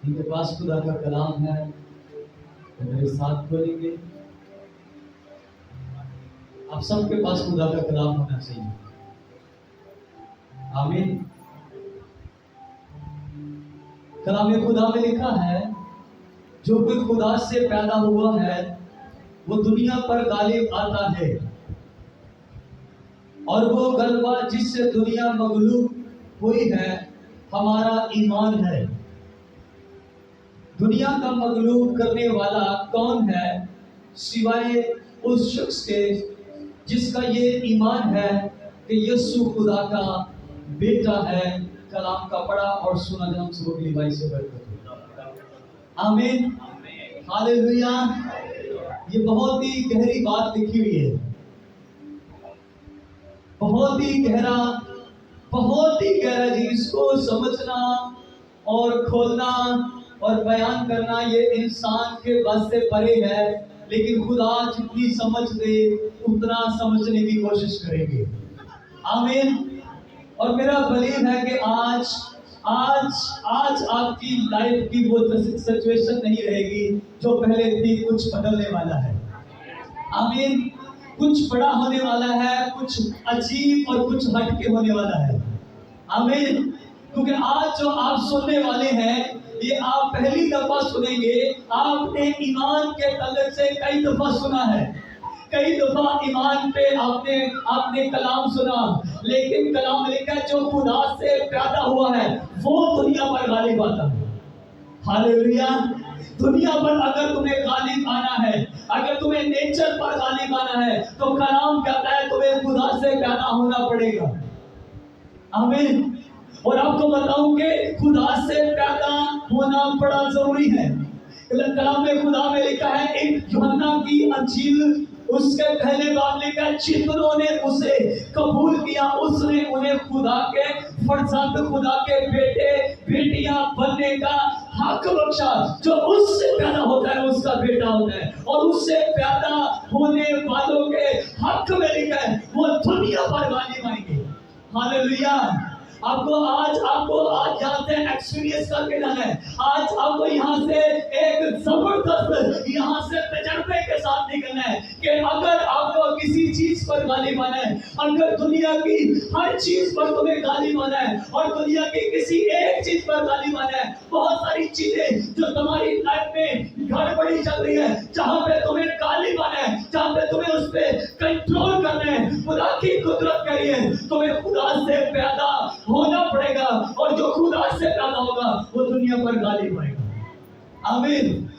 इनके पास खुदा का कलाम है तो मेरे साथ बोलेंगे। आप सबके पास खुदा का कलाम होना चाहिए। आमीन। कलाम खुदा में लिखा है, जो कोई खुदा से पैदा हुआ है वो दुनिया पर गालिब आता है, और वो गलबा जिससे दुनिया मगलूब हुई है हमारा ईमान है। दुनिया का मगलूब करने वाला कौन है सिवाय उस शख्स के जिसका ये ईमान है कि यीशु खुदा का बेटा है। कलाम का पढ़ा और सुना जन्म सुबह भाई से बरकत। आमीन, हालेलुया। ये बहुत ही गहरी बात लिखी हुई है, बहुत ही गहरा, बहुत ही गहरा जी। इसको समझना और खोलना और बयान करना ये इंसान के बस से परे है, लेकिन खुदा जितनी समझ दे उतना समझने की कोशिश करेंगे। आमीन। और मेरा बिलीव है कि आज आज आज आपकी लाइफ की वो सिचुएशन नहीं रहेगी जो पहले थी, कुछ बदलने वाला है। आमीन। कुछ बड़ा होने वाला है, कुछ अजीब और कुछ हटके होने वाला है। आमीन। क्योंकि आज जो आप सुनने वाले हैं ये आप पहली दफा सुनेंगे। आपने ईमान के तलक से कई दफा सुना है, कई दफा ईमान पे आपने कलाम सुना, लेकिन कलाम लिखा है जो खुदा से पैदा हुआ है वो दुनिया पर गालिब आता है। हालेलुया। दुनिया पर अगर तुम्हें गालिब आना है, अगर तुम्हें नेचर पर गालिब आना है, तो कलाम कहता है तुम्हें खुदा से पैदा होना पड़ेगा। आमीन। और आपको बताऊं कि खुदा से पैदा होना बड़ा जरूरी है। कलाम में खुदा में लिखा है, एक यूहन्ना की अंजील उसके पहले बात लिखा है, जितनों ने उसे कबूल किया उसने उन्हें खुदा के फर्जंद, खुदा के बेटे बेटियां बनने का हक बख्शा। जो उससे पैदा होता है उसका बेटा होता है, और उससे पैदा होने वालों के हक में लिखा है वो दुनिया पर गालिब आएंगे। हालेलुया। आपको आज यहाँ से एक्सपीरियंस करके जाना है। आज आपको यहाँ से एक जबरदस्त यहाँ से तजर्बे के साथ निकलना है कि अगर आपको किसी चीज पर गालिब आना है, अगर दुनिया की हर चीज पर तुम्हें गालिब आना है और दुनिया की किसी एक चीज पर गालिब आना है, बहुत सारी चीजें जो तुम्हारी लाइफ में गड़बड़ी चल रही है, जहाँ पे तुम्हें गालिब आना है, जहाँ पे तुम्हें उस पर कंट्रोल करना है, खुदा की कुदरत करिए, तुम्हें खुदा से पैदा होना पड़ेगा, और जो खुदा से पैदा होगा वो दुनिया पर गालिब आएगा। आमीन।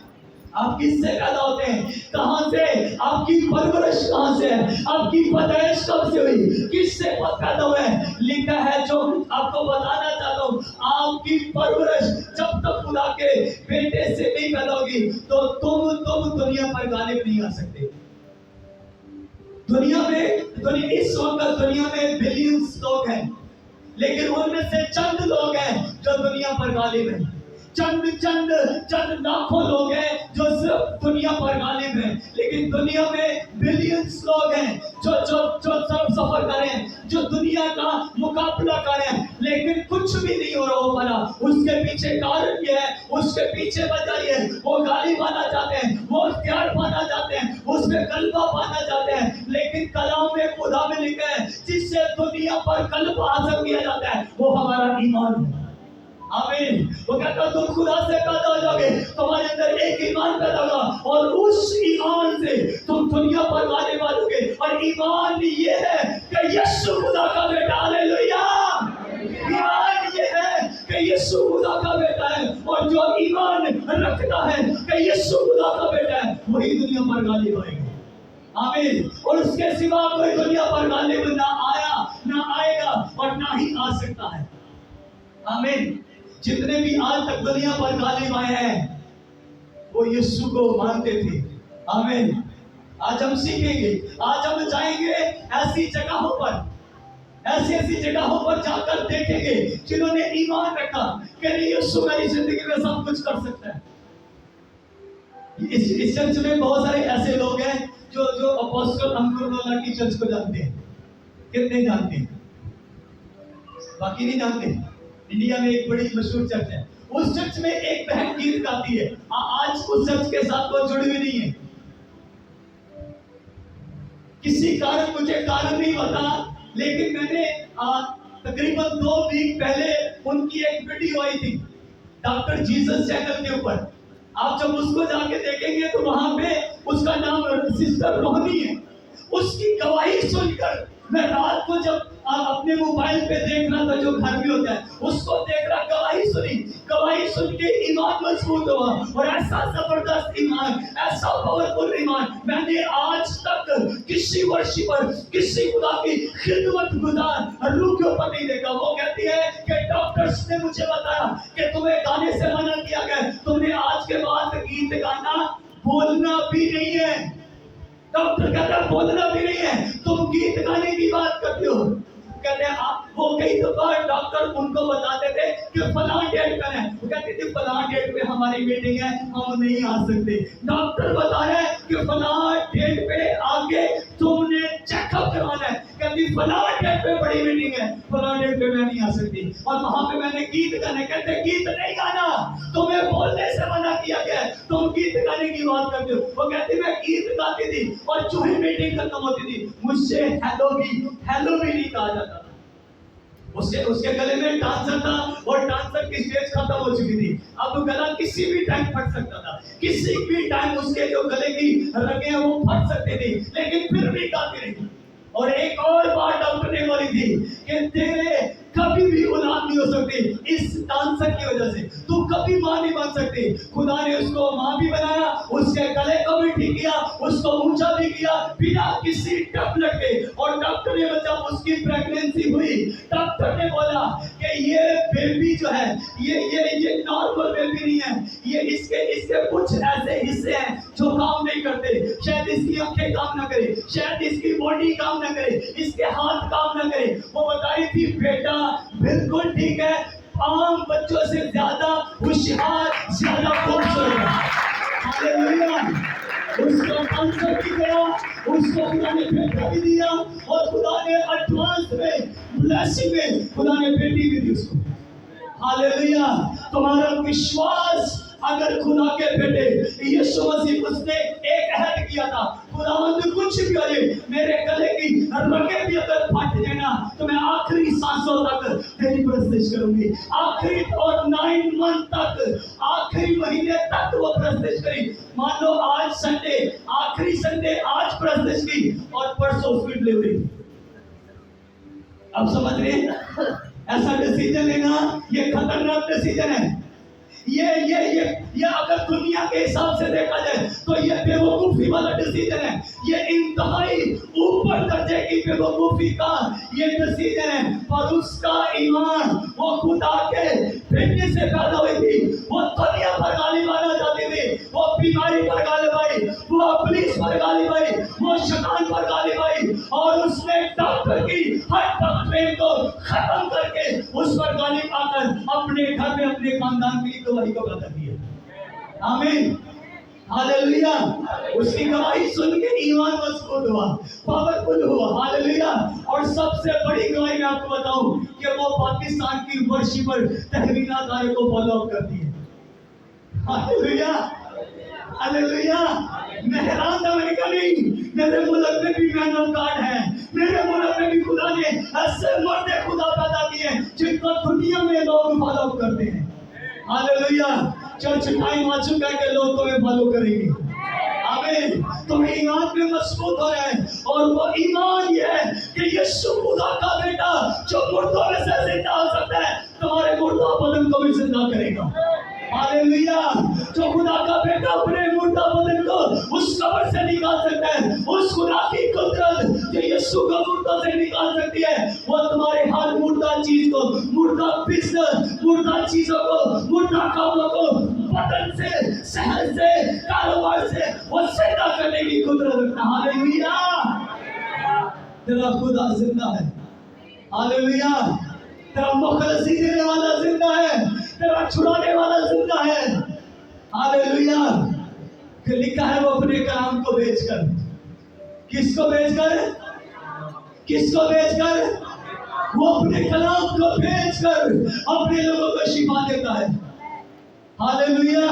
आप किससे पैदा होते हैं? कहां से? आपकी परवरिश कहां से है? आपकी पैदाइश कब से हुई? किससे पैदा हुए? लिखा है, जो आपको बताना चाहता हूं, आपकी परवरिश जब तक खुदा के बेटे से नहीं पैदा होगी तो तुम दुनिया पर गालिब नहीं आ सकते। इस वक्त दुनिया में बिलियंस लोग हैं, लेकिन उनमें से चंद लोग हैं जो दुनिया पर गालिब हैं। चंद लाखों लोग हैं जो सिर्फ दुनिया पर गालिब हैं, लेकिन दुनिया में बिलियंस लोग हैं जो सब सफर करें, जो दुनिया का मुकाबला करें, लेकिन कुछ भी नहीं हो रहा हो बना। उसके पीछे कारण ये है, उसके पीछे वजह ये है, वो गालिब आना चाहते हैं, वो इख्तियार पाना चाहते हैं, उसमें गलबा पाना चाहते हैं, लेकिन कलाम में खुदा में लिखा है जिससे दुनिया पर गलबा हासिल किया जाता है वो हमारा ईमान है। आमीन। वो कहता तुम खुदा से पैदा हो जाओगे, तुम्हारे अंदर एक ईमान पैदा होगा, और उस ईमान से तुम दुनिया पर गालिब आ जाओगे। और ईमान ये है कि यीशु खुदा का बेटा। हालेलुया। ईमान ये है कि यीशु खुदा का बेटा है, और जो ईमान रखता है कि यीशु खुदा का बेटा है वही दुनिया पर गालिब आएगा। आमीन। और उसके सिवा कोई दुनिया पर गालिब ना आया, ना आएगा, और ना ही आ सकता है। आमीन। जितने भी आज तक दुनिया पर गालिब आए हैं वो यीशु को मानते थे। आमीन। आज हम सीखेंगे, आज हम जाएंगे ऐसी जगहों पर, ऐसी जगहों पर जाकर देखेंगे जिन्होंने ईमान रखा कि यीशु मेरी जिंदगी में सब कुछ कर सकता है। इस चर्च में बहुत सारे ऐसे लोग हैं जो अपोस्टल अंकुरवाला की चर्च को जानते हैं। कितने जानते हैं? बाकी नहीं जानते। इंडिया में एक बड़ी मशहूर चर्च है। उस चर्च में एक बहन गीत गाती है। आज उस चर्च के साथ वो जुड़ी हुई नहीं है, किसी कारण, मुझे कारण नहीं पता, लेकिन मैंने तकरीबन 2 वीक पहले उनकी एक वीडियो आई थी डॉक्टर जीसस चैनल के ऊपर। आप जब उसको जाके देखेंगे तो वहां पे उसका नाम सिस्टर रोहनी है। उसकी गवाही सुनकर मैं रात को जब अपने मोबाइल पे देख रहा था, जो घर में होता है, उसको देख रहा, गवाही सुन के ईमान मजबूत हुआ, और ऐसा जबरदस्त ईमान, ऐसा पावरफुल ईमान मैंने आज तक किसी वर्शिपर, किसी खुदा की खिदमत गुजार रूह के ऊपर नहीं देखा। वो कहती है कि डॉक्टर्स ने मुझे बताया कि तुम्हें गाने से मना किया गया, तुमने आज के बाद गीत गाना बोलना भी नहीं है। डॉक्टर कहता है बोलना भी नहीं है, तुम गीत गाने की बात करते हो। कहते हैं वो कई दफा डॉक्टर उनको बताते थे कि फलां डेट पर है, वो कहते थे फलां डेट पे हमारी मीटिंग है, हम नहीं आ सकते। डॉक्टर बता रहे हैं कि फलां डेट पे आके तुमने चेकअप करवाना है, कहती फलां डेट पे बड़ी मीटिंग है, फलां डेट पे मैं नहीं आ सकती। और वहां पे मैंने गीत गाने, कहते गीत नहीं गाना, तुम्हें बोलने से मना किया गया, तुम गीत गाने की बात करते हो। वो कहती मैं गीत गाती थी और जो ही मीटिंग खत्म होती थी मुझसे हेलो भी नहीं कहा जाता। उसके गले में डांसर था और डांसर की स्टेज खत्म हो चुकी थी। अब गला किसी भी टाइम फट सकता था, किसी भी टाइम उसके जो गले की रगें वो फट सकती थी, लेकिन फिर भी गाती रही। और एक और बात डॉक्टर ने बोली थी कि तेरे कभी भी औलाद नहीं हो सकती इस डांसर की वजह से, तू कभी मां नहीं बन सकती। खुदा ने उसको मां भी बनाया, उसके गले को भी ठीक किया, उसको ऊंचा भी किया बिना किसी टैबलेट के। और डॉक्टर ने जब उसकी प्रेगनेंसी हुई, डॉक्टर ने बोला कि ये बेबी जो है ये नॉर्मल बेबी नहीं है, ये इसके कुछ ऐसे हिस्से हैं जो काम नहीं करते। शायद इसकी आंखें काम ना करे, शायद इसकी बॉडी काम ना करे, इसके हाथ काम ना करे। वो बता रही थी बेटा बिल्कुल ठीक है, आम बच्चों से ज्यादा होशियार, ज्यादा खूबसूरत है। हालेलुया। उसको आंसर भी गया, उसको खुदा ने बेटा भी दिया, और खुदा ने एडवांस में ब्लेसिंग में खुदा ने बेटी भी दी उसको। हालेलुया। तुम्हारा विश्वास अगर खुदा के बेटे यीशु मसीह, उसने एक अहद किया था, खुदावंद कुछ भी करे, मेरे गले की रगें भी अगर फट जाए ना तो मैं आखिरी सांसों तक तेरी परस्तिश करूंगी। आखिरी और 9 मंथ तक, आखिरी महीने तक वो परस्तिश करी। मान लो आज संडे, आखिरी संडे आज परस्तिश की और परसों उसकी डिलीवरी। अब समझ रहे हैं? ऐसा डिसीजन लेना ये खतरनाक डिसीजन है। ये अगर दुनिया के हिसाब से देखा जाए तो ये बेवकूफी वाला डिसीजन है। ये इंतहाई ऊपर दर्जे की बेवकूफी का ये डिसीजन है। पर उसका ईमान, वो खुदा के बेटे से पैदा हुई थी, वो दुनिया पर गाली माना जाती थी, वो बीमारी पर गाली पाई, वो पुलिस पर गाली पाई, वो शैतान पर गाली पाई, और उसने डॉक्टर की हर तकलीफ को खत्म करके उस पर गाली पाकर अपने घर में अपने खानदान की गवाही को बता दिया। आमीन। हालेलुया। उसकी गवाही सुन के ईमान मजबूत हुआ, पावरफुल हुआ। हालेलुया। और सबसे बड़ी गवाही मैं आपको बताऊं कि वो पाकिस्तान की वर्शिपर तहवीना तारे को फॉलो अप करती है। हालेलुया। हालेलुया। मैं हैरान था, मैंने कहा नहीं, मेरे मुल्क में भी मैन ऑफ गॉड है, मेरे मुल्क में भी खुदा ने ऐसे मर्द खुदा पैदा किए जिनको दुनिया में लोग फॉलो अप करते हैं। हालेलुया। चर्च टाइम आ चुका है कि लोग तुम्हें फॉलो करेंगे। आमीन। तुम्हें ईमान में मजबूत हो रहे हैं, और वो ईमान ये है कि यीशु खुदा का बेटा जो मुर्दों में से जिंदा हो सकता है, तुम्हारे मुर्दा बदन को भी जिंदा करेगा। हालेलुया। जो खुदा का बेटा अपने मुर्दा बदन को उस कब्र से निकाल सकता है, उस खुदा की कुदरत जो यीशु को मुर्दा से निकाल सकती है, वो तुम्हारे हर मुर्दा चीज को, मुर्दा बिजनेस, मुर्दा चीजों को, मुर्दा कामों को बदन से, शहर से, कारोबार से वो जिंदा करने की कुदरत रखता है। हालेलुया। तेरा खुदा जिंदा है। हालेलुया। तेरा मुखलसी देने वाला जिंदा है, तेरा छुड़ाने वाला जिंदा है। हालेलुया। कि लिखा है वो अपने कलाम को बेचकर, किसको बेचकर? किसको बेचकर? वो अपने कलाम को भेजकर अपने लोगों को शिफा देता है। हालेलुया।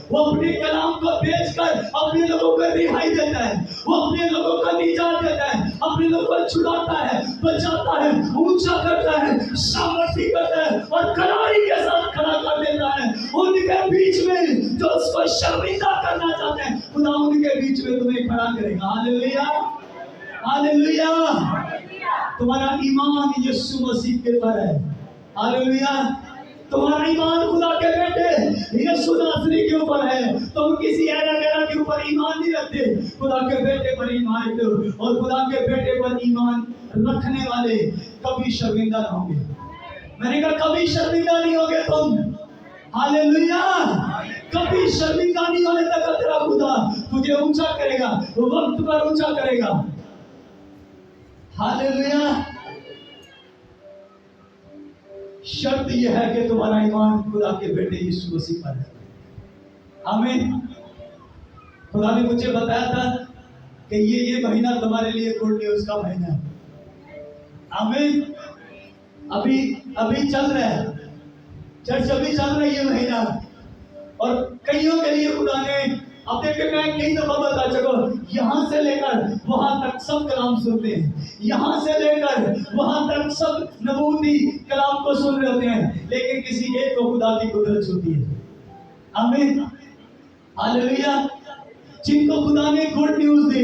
वो अपने कलाम को भेजकर अपने लोगों को रिहाई देता है, वो अपने लोगों को निजात देता है, अपने लोगों को छुड़ाता है, बचाता है, ऊंचा करता है, सामर्थ्य करता है और कलारी के साथ खड़ा कर देता है। उनके बीच में जो उसको शर्मिंदा करना चाहते हैं, खुदा उनके बीच में तुम्हें खड़ा करेगा। Hallelujah, hallelujah. तुम्हारा ईमान यीशु मसीह के पर है। हालेलुया। तुम्हारा ईमान खुदा के बेटे यीशु नासरी के ऊपर है। तुम किसी एरा गैरा के ऊपर ईमान नहीं रखते, खुदा के बेटे पर ईमान रखते हो। और खुदा के बेटे पर ईमान रखने वाले कभी शर्मिंदा ना होंगे। मैंने कहा कभी शर्मिंदा नहीं होगे तुम। हालेलुया। कभी शर्मिंदा नहीं होने तक तेरा खुदा तुझे ऊंचा करेगा, वक्त पर ऊंचा करेगा। हालेलुया। शर्त यह है कि तुम्हारा ईमान खुदा के बेटे यीशु मसीह पर है। आमीन। खुदा ने मुझे बताया था कि ये महीना तुम्हारे लिए गुड न्यूज का महीना है। आमीन। अभी चल रहा है चर्च, अभी चल रहा है ये महीना। और कईयों के लिए खुदा ने, अब देखिए मैं कई दफा बता चुका, यहाँ से लेकर वहां तक सब कलाम सुनते हैं, यहाँ से लेकर वहां तक सब नबूती कलाम को सुन रहे होते हैं, लेकिन किसी एक को खुदा की कुदरत होती है। आमीन। हालेलुया। जिनको खुदा ने गुड न्यूज दी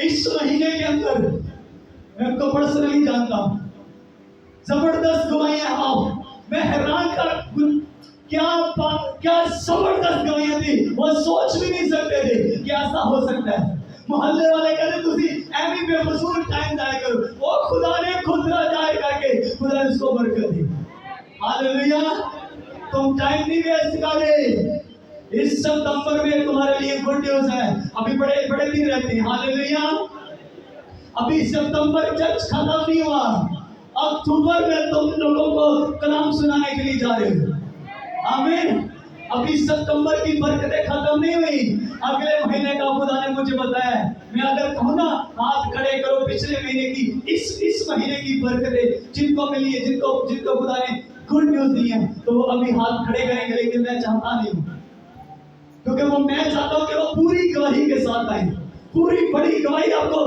इस महीने के अंदर, मैं उनको पर्सनली जानता हूं, जबरदस्त गवाहियां। आप मैं हैरान कर क्या जबरदस्त गवाहियां थी, वो सोच भी नहीं सकते थे कि ऐसा हो सकता है। मोहल्ले वाले कहते तुसी एमी बेफजूल टाइम जाया करो, वो खुदा ने खुद जाहिर करके खुदा ने उसको बरकत दी। हालेलुया। तुम टाइम नहीं वेस्ट करे। इस सितंबर में तुम्हारे लिए गुड न्यूज है। अभी बड़े बड़े दिन रहते हैं। हालेलुया। अभी सितंबर जस्ट खत्म नहीं हुआ, अक्टूबर में तुम लोगों को कलाम सुनाने के लिए जा रहे हो। आमीन। अभी सितंबर की बरकतें खत्म नहीं हुई, अगले महीने का खुदा ने मुझे बताया। मैं अगर कहूँ ना हाथ खड़े करो पिछले महीने की इस महीने की बरकतें जिनको मिली है, जिनको खुदा ने गुड न्यूज दी है, तो वो अभी हाथ खड़े करेंगे। लेकिन मैं चाहता नहीं हूँ, क्योंकि मैं चाहता हूँ कि वो पूरी गवाही के साथ आए, पूरी बड़ी गवाही। आपको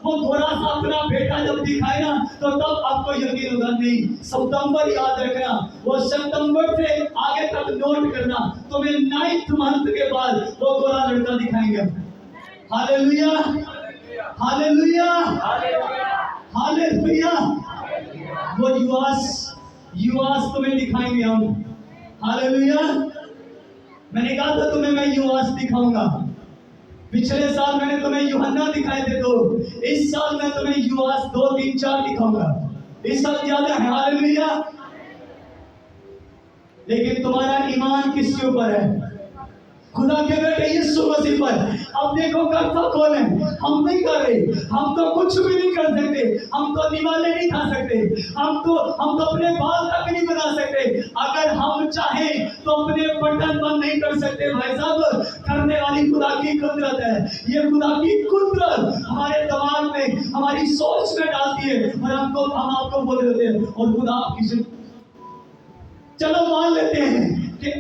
वो थोड़ा सा अपना बेटा जब दिखाए ना, तो तब आपको यकीन होगा। नहीं, सितंबर याद रखना, वो सितंबर से आगे तक नोट करना, तुम्हें 9th मंथ के बाद वो गोरा लड़का दिखाएंगे। Hallelujah, hallelujah, hallelujah. वो युवास तुम्हें दिखाएंगे हम। हालेलुया। मैंने कहा था तुम्हें मैं युवास दिखाऊंगा। पिछले साल मैंने तुम्हें यूहन्ना दिखाए थे, तो इस साल मैं तुम्हें युवास 2, 3, 4 दिखाऊंगा। इस साल ज्यादा है। हालेलुया। लेकिन तुम्हारा ईमान किसके ऊपर है? खुदा के बेटे यीशु मसीह पर। अब देखो करता कौन है? हम नहीं कर रहे, हम तो कुछ भी नहीं कर सकते, हम तो निवाले नहीं खा सकते, हम तो अपने बाल तक नहीं बना सकते। अगर हम चाहें तो अपने बटन बंद नहीं कर सकते। भाई साहब, करने वाली खुदा की कुदरत है। ये खुदा की कुदरत हमारे दिमाग में, हमारी सोच में डालती है, और हम आपको बोल देते हैं, और खुदा आपकी चलो मान लेते हैं कि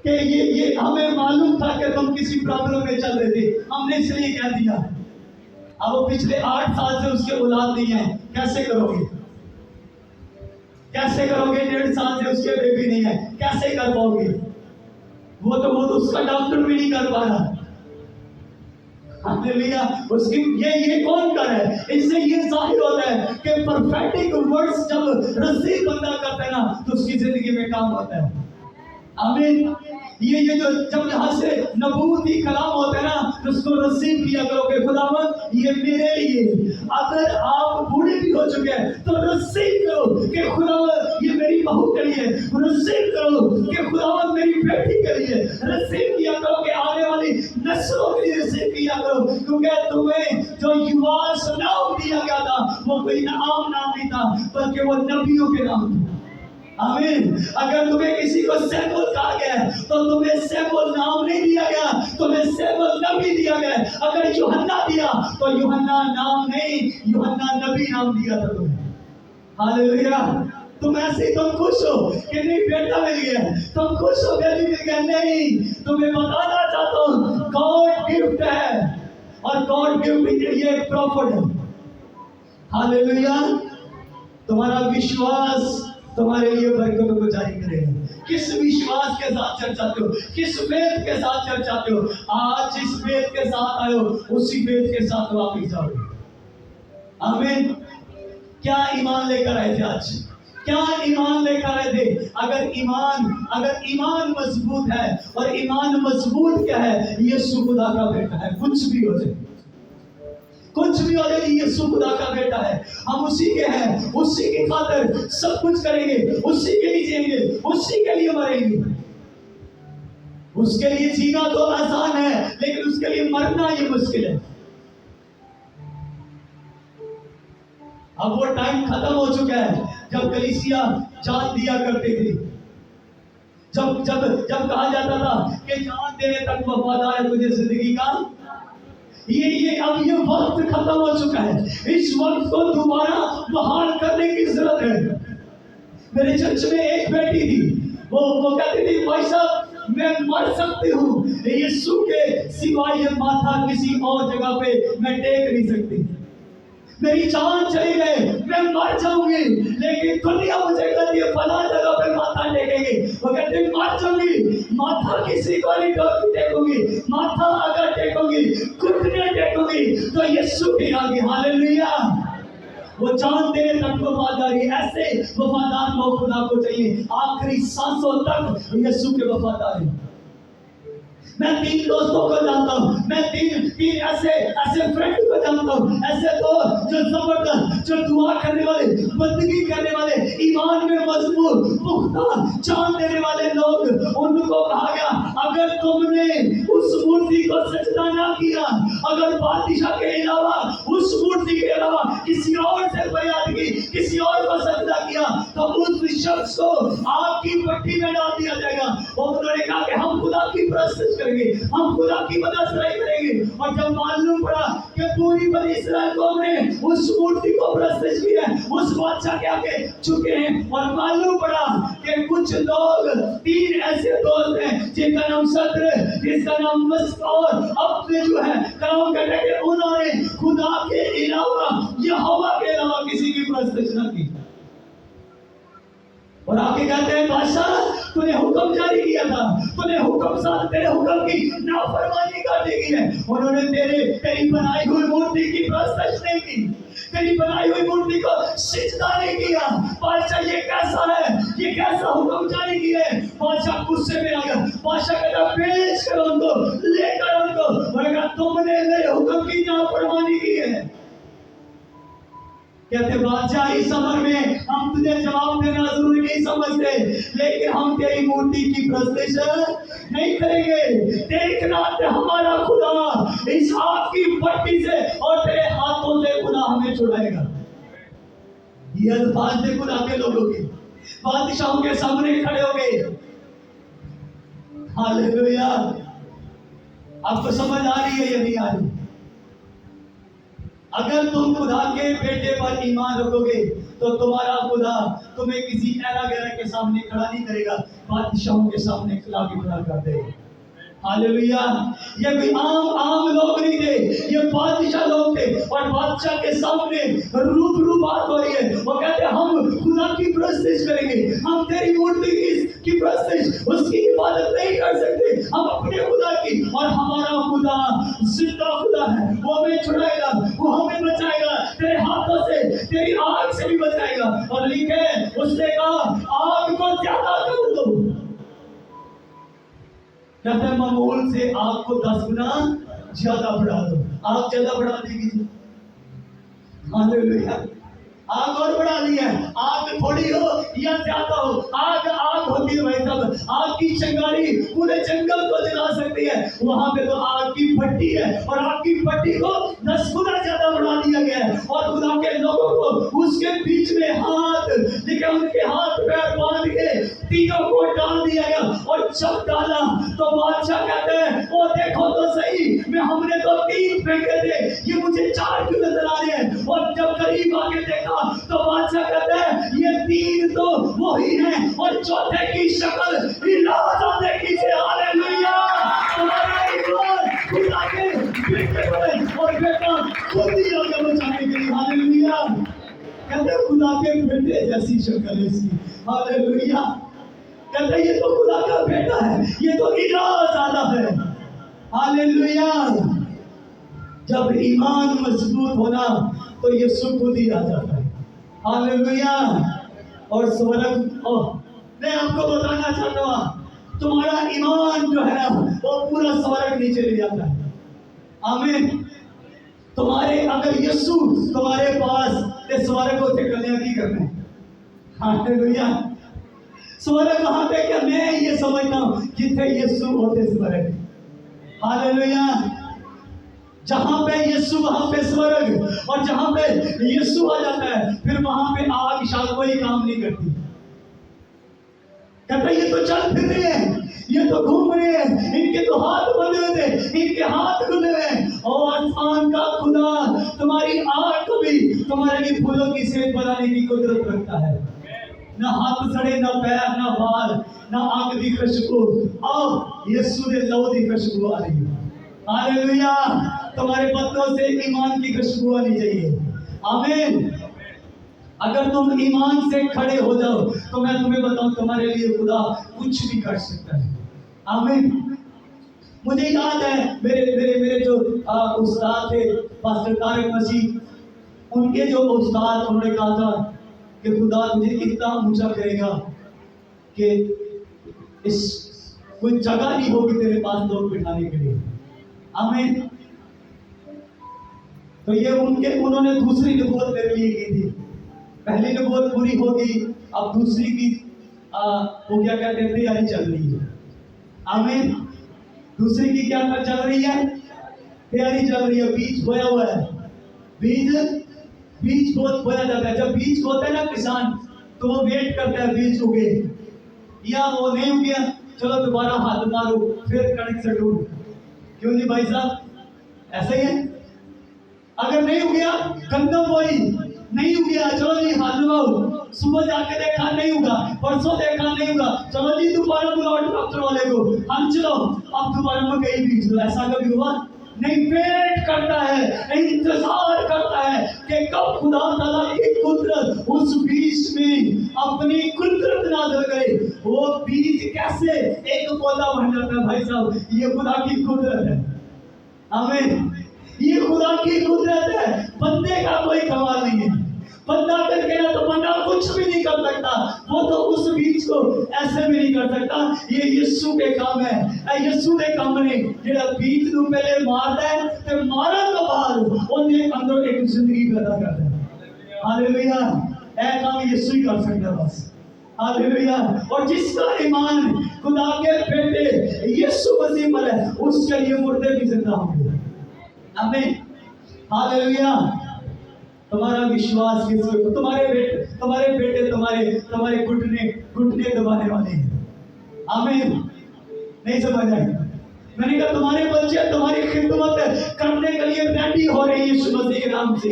ये हमें मालूम था कि तुम किसी प्रॉब्लम में चल रहे थे, हमने इसलिए कह दिया। अब वो पिछले 8 साल से उसके औलाद नहीं है, कैसे करोगे? कैसे करोगे? 1.5 साल से उसके बेबी नहीं है, कैसे कर पाओगे? वो तो उसका डॉक्टर भी नहीं कर पा रहा। हालेलुया। उसकी ये कौन कर है? इससे ये जाहिर होता है कि परफेक्टिक वर्ड्स जब रिसीव बंदा करता है ना, तो उसकी जिंदगी में काम होता है। आमीन। ये जो जब यहाँ से नबूवती कलाम होते हैं ना, तो उसको रिसीव किया करो कि खुदावंद ये मेरे लिए। अगर आप बूढ़े भी हो चुके हैं तो रिसीव करो कि खुदावंद ये मेरी बहू के लिए, रिसीव करो कि खुदावंद मेरी बेटी के लिए, रिसीव किया करो कि आने वाली नस्लों के लिए रिसीव किया करो। क्योंकि तुम्हें जो युवास नाम दिया गया था, वो कोई आम नाम नहीं था, बल्कि वो नबियों के नाम थे। आमीन। अगर तुम्हें किसी को शमूएल कहा गया है तो तुम्हें शमूएल नाम नहीं दिया गया, तुम्हें शमूएल नबी दिया गया। अगर यूहन्ना दिया तो यूहन्ना नाम नहीं, यूहन्ना नबी नाम दिया था तुम्हें। हालेलुया। तुम ऐसे ही तुम खुश हो कि नहीं बेटा मिल गया, तुम खुश हो बेटी मिल गया, नहीं, तुम्हें बताना चाहता हूँ गॉड गिफ्ट है और गॉड गिफ्ट ये प्रॉफिट है। हालेलुया। तुम्हारा विश्वास तुम्हारे लिए बरकतों को जारी करेगा। किस विश्वास के साथ चल चाहते हो, किस फेथ के साथ चल चाहते हो? आज जिस फेथ के साथ आए हो उसी फेथ के साथ वापस जाओगे। आमीन। क्या ईमान लेकर आए थे आज? क्या ईमान लेकर आए थे? अगर ईमान मजबूत है, और ईमान मजबूत क्या है? यीशु खुदा का बेटा है। कुछ भी हो जाए, कुछ भी हो जाए, यीशु खुदा का बेटा है। हम उसी के हैं, उसी की खातिर सब कुछ करेंगे, उसी के लिए जिएंगे, उसी के लिए मरेंगे। उसके लिए जीना तो आसान है, लेकिन उसके लिए मरना ये मुश्किल है। अब वो टाइम खत्म हो चुका है जब कलीसिया जान दिया करते थे, जब जब जब कहा जाता था कि जान देने तक वफादार है तुझे जिंदगी का। ये अब ये वक्त खत्म हो चुका है। इस वक्त को दोबारा बहाल करने की जरूरत है। मेरे चर्च में एक बेटी थी, वो कहती थी भाई साहब मैं मर सकती हूँ, यीशु के सिवाय ये माथा किसी और जगह पे मैं टेक नहीं सकती। मेरी जान चली गए, मैं मर जाऊंगी, लेकिन दुनिया मुझे कहती है फला जगह पे माथा टेकेंगे। वो कहते मर जाऊंगी, माथा किसी को नहीं टेकूंगी, माथा अगर टेकूंगी, घुटने टेकूंगी तो यीशु के आगे। हालेलुया। वो जान देने तक वफादारी, ऐसे वफादार लोग खुदा को चाहिए, आखिरी सांसों तक यीशु के वफादार है। मैं 3 दोस्तों को जानता हूँ, मैं तीन ऐसे फ्रेंड को जानता हूँ, ऐसे दोस्त जो जबरदस्त, जो दुआ करने वाले, बंदगी करने वाले, ईमान में मजबूत, पुख्ता, जान देने वाले लोग। उनको कहा गया अगर तुमने उस मूर्ति को सजदा ना किया, अगर बादशाह के अलावा, उस मूर्ति के अलावा किसी और से फरियाद की, किसी और को सजदा किया, तो उस शख्स को आग की भट्टी में डाल दिया जाएगा। और उन्होंने कहा कि हम खुदा की प्रशंसा करेंगे, हम खुदा की मदद करेंगे। और जब मालूम पड़ा कि पूरी बनी इस्राएल कौम ने उस मूर्ति को प्रशंसा की है, उस बादशाह के आगे झुके हैं, और मालूम पड़ा कि कुछ लोग 3 ऐसे दोस्त हैं जिनका नाम सद्र, जिसका नाम मस्क, और अपने जो है काम करने के, उन्होंने खुदा के अलावा, यहोवा के अलावा किसी की प्रशंसा की। और आगे कहते हैं बादशाह तूने हुक्म जारी किया था, तूने हुक्म साथ तेरे हुक्म की नाफरमानी कर दी है। उन्होंने तेरी बनाई हुई मूर्ति की प्रशंसा नहीं की, तेरी बनाई हुई मूर्ति को सिजदा नहीं किया। बादशाह ये कैसा है, ये कैसा हुक्म जारी किया है? बादशाह गुस्से में आ गया। बादशाह कहता पेश करो उनको, लेकर उनको। बोलेगा तुमने मेरे हुक्म की नाफरमानी की है। कहते बादशाह इस समर में हम तुझे जवाब देना जरूरी नहीं समझते, लेकिन हम तेरी मूर्ति की प्रशंसा नहीं करेंगे। देखना हमारा खुदा इस आग की भट्टी से और तेरे हाथों से खुदा हमें छुड़ाएगा। ये अल्फाज थे खुदा के लोगों के, बादशाहों के सामने खड़े हो गए। हालेलुया। आपको समझ आ रही है या नहीं आ रही? अगर तुम खुदा के बेटे पर ईमान रखोगे तो तुम्हारा खुदा तुम्हें किसी ऐरा गैरा के सामने खड़ा नहीं करेगा, बादशाहों के सामने खड़ा कर देगा। हालेलुया। ये कोई आम लोग नहीं थे, ये बादशाह लोग थे, और बादशाह के सामने रूबरू बात हो रही है। वो कहते हैं हम खुदा की प्रशंसा करेंगे, हम तेरी मूर्ति की प्रशंसा, उसकी इबादत नहीं कर सकते, हम अपने खुदा की। और हमारा खुदा जिंदा खुदा है, वो हमें छुड़ाएगा, वो हमें बचाएगा, तेरे हाथों से, तेरी आग से भी बचाएगा। और लिखे उसने कहा आग को ज्यादा कर दो। कहते हैं मामूल से आग को 10 गुना ज्यादा बढ़ा दो। आग ज्यादा बढ़ा देगी। हालेलुया। आग और बढ़ा दी है। आग थोड़ी हो या ज्यादा हो, आग होती है भाई साहब। आग की चिंगारी पूरे जंगल को जला सकती है, वहां पे तो आग की भट्टी है, और आग की भट्टी को 10 गुना ज्यादा बढ़ा दिया गया है। और खुदा के लोगों को उसके बीच में हाथ लेके, उनके हाथ पैर बांध तीनों को डाल दिया गया। और जब डाला तो बादशाह कहते हैं वो देखो तो सही, मैं हमने तो 3 फेंके थे, ये मुझे 4 क्यों नजर आ रहे हैं। और जब करीब आके देखा तो बादशाह कहते हैं ये 3 तो वही हैं और चौथे की शक्ल इलाजा देखी से। हालेलुया, तुम्हारा ईमान खुदा के बेटे बने और बेटा खुद ही आगे बचाने के लिए। हालेलुया, कहते खुदा के बेटे जैसी शक्ल है इसकी। हालेलुया, कहते ये तो खुदा का बेटा है, ये तो इलाजा है। हालेलुया, जब ईमान मजबूत होना तो यीशु खुद ही आ जाता है। हालेलुया, और स्वर्ग, मैं आपको बताना चाहता हूँ तुम्हारा ईमान जो है वो पूरा स्वर्ग नीचे ले जाता है। आमीन। तुम्हारे अगर यीशु तुम्हारे पास इस स्वर्ग को कन्या की करना है। हालेलुया, स्वर्ग वहां पे क्या, मैं ये समझता हूं जिथे यीशु होते स्वर्ग। हालेलुया, जहां पे यीशु वहां पे स्वर्ग, और जहां पे यीशु आ जाता है फिर वहां पे आग शाल कोई काम नहीं करती। कहते ये तो चल फिर रहे हैं, ये तो घूम रहे हैं, इनके तो हाथ बंधे हुए थे, इनके हाथ खुले हैं। और आसमान का खुदा तुम्हारी आग को भी तुम्हारे लिए फूलों की सेहत बनाने की कुदरत रखता है। ना हाथ सड़े, ना पैर, ना बाल, ना आग की खुशबू, और यीशु ने लहू की खुशबू आ रही है। हालेलुया, तुम्हारे बदनों से ईमान की खुशबू आनी चाहिए। आमीन। अगर तुम ईमान से खड़े हो जाओ तो मैं तुम्हें बताऊं तुम्हारे लिए खुदा कुछ भी कर सकता है। आमीन। मुझे याद है मेरे मेरे मेरे जो उस्ताद थे पास्टर तारिक मसीह, उनके जो उस्ताद, उन्होंने कहा था कि खुदा तुझे इतना ऊंचा करेगा कि इस कोई जगह नहीं होगी तेरे पास लोग बिठाने के लिए। आमीन। तो ये उन्होंने दूसरी नबूवत मेरे लिए की थी। पहली नबूवत पूरी होगी, अब दूसरी की वो क्या कहते हैं, तैयारी चल रही है। आमीन। दूसरी की क्या चल रही है, तैयारी चल रही है। बीज बोया हुआ है, बीज बोया जाता है। जब बीज बोते हैं ना किसान, तो वो वेट करता है बीज उगे, या वो नहीं उगे चलो दोबारा हाथ मारो फिर कणक से डूब। क्यों जी भाई साहब, ऐसे ही है। अगर नहीं उगया गंदम बोई, नहीं उगया चलो जी हाथ लगाओ, सुबह जाके देखा नहीं उगा, परसों देखा नहीं उगा, चलो जी दोबारा बुलाओ डॉक्टर वाले को, हम चलो अब दोबारा मकई बीज लो। ऐसा कभी हुआ नहीं। वेट करता है, इंतजार करता है कि कब खुदा ताला की कुदरत उस बीज में अपनी कुदरत नाज़िल करे। वो बीज कैसे एक पौधा बन जाता है भाई साहब, ये खुदा की कुदरत है। आमीन। ये खुदा की कुदरत है, बंदे का कोई कमाल नहीं है। बंदा करके ना तो बंदा कुछ भी नहीं कर सकता, वो तो उस बीज को ऐसे भी नहीं कर सकता। ये यीशु के काम है। यीशु के काम ने जेड़ा बीज ਨੂੰ पहले मारता है ते मारन तो बाद ਉਹਦੇ अंदर एक जिंदगी पैदा करता है। हालेलुया, ऐ काम यीशु ही कर सकता है बस। हालेलुया। और जिसका ईमान खुदा के बेटे यीशु मसीह पर है, उसके लिए मुर्दे भी जिंदा होंगे। आमीन। हालेलुया। तुम्हारा विश्वास किसको, तुम्हारे बेटे तुम्हारे घुटने दबाने वाले हैं। आमीन। नहीं समझ आए? मैंने कहा तुम्हारे बच्चे तुम्हारी खिदमत करने के लिए रेडी हो रहे हैं यीशु मसीह के नाम से।